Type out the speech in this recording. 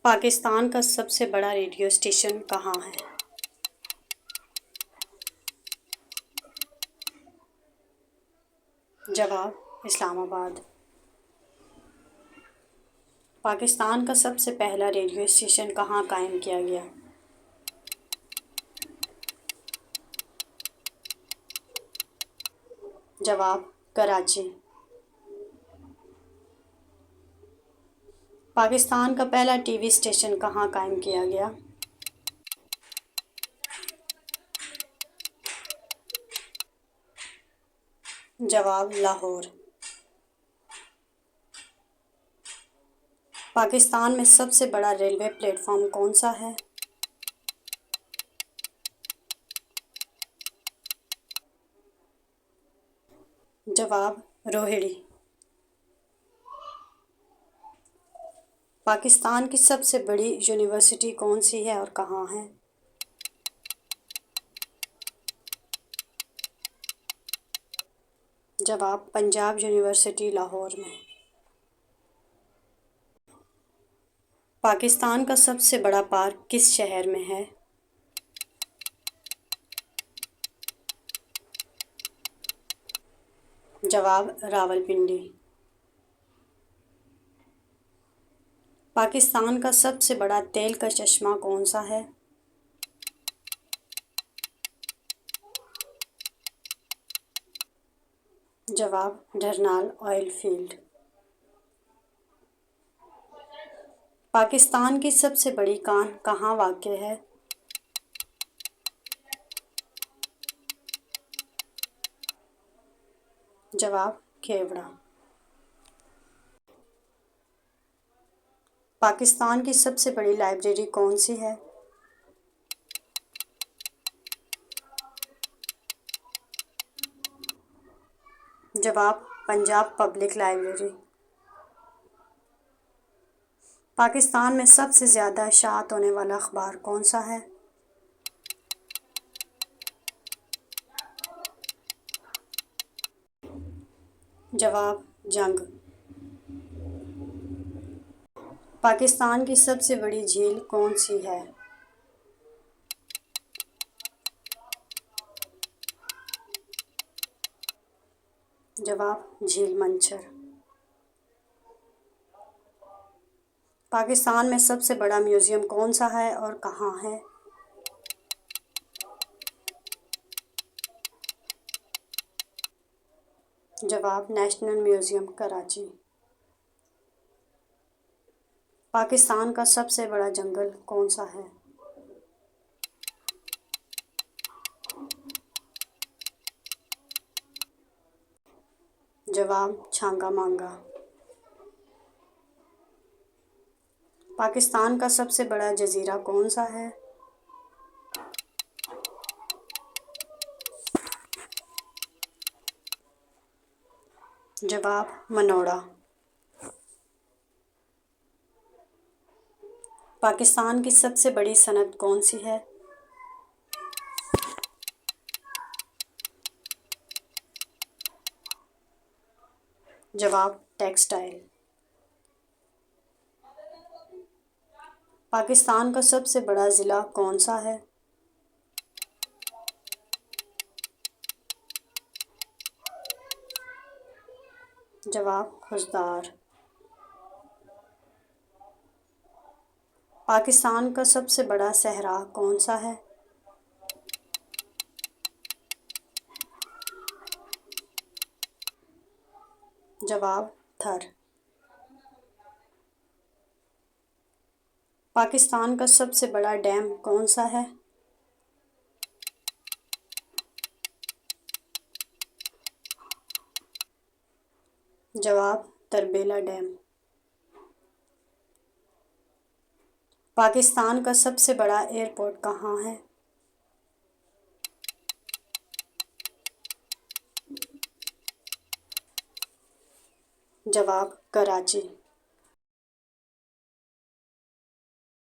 पाकिस्तान का सबसे बड़ा रेडियो स्टेशन कहाँ है? जवाब इस्लामाबाद। पाकिस्तान का सबसे पहला रेडियो स्टेशन कहाँ कायम किया गया? जवाब कराची। पाकिस्तान का पहला टीवी स्टेशन कहाँ कायम किया गया? जवाब लाहौर। पाकिस्तान में सबसे बड़ा रेलवे प्लेटफॉर्म कौन सा है? जवाब रोहिणी। पाकिस्तान की सबसे बड़ी यूनिवर्सिटी कौन सी है और कहाँ है? जवाब पंजाब यूनिवर्सिटी लाहौर में। पाकिस्तान का सबसे बड़ा पार्क किस शहर में है? जवाब रावलपिंडी। पाकिस्तान का सबसे बड़ा तेल का चश्मा कौन सा है? जवाब ढरनाल ऑयल फील्ड। पाकिस्तान की सबसे बड़ी कान कहाँ वाक़ है? जवाब खेवड़ा। पाकिस्तान की सबसे बड़ी लाइब्रेरी कौन सी है? जवाब पंजाब पब्लिक लाइब्रेरी। पाकिस्तान में सबसे ज़्यादा इशाअत होने वाला अखबार कौन सा है? जवाब जंग। पाकिस्तान की सबसे बड़ी झील कौन सी है? जवाब झील मंचर। पाकिस्तान में सबसे बड़ा म्यूज़ियम कौन सा है और कहाँ है? जवाब नेशनल म्यूज़ियम कराची। पाकिस्तान का सबसे बड़ा जंगल कौन सा है? जवाब छांगा मांगा। पाकिस्तान का सबसे बड़ा जज़ीरा कौन सा है? जवाब मनोड़ा। पाकिस्तान की सबसे बड़ी सनत कौन सी है? जवाब टेक्सटाइल। पाकिस्तान का सबसे बड़ा ज़िला कौन सा है? जवाब खुजदार। पाकिस्तान का सबसे बड़ा सहरा कौन सा है? जवाब थर। पाकिस्तान का सबसे बड़ा डैम कौन सा है? जवाब तरबेला डैम। पाकिस्तान का सबसे बड़ा एयरपोर्ट कहाँ है? जवाब कराची।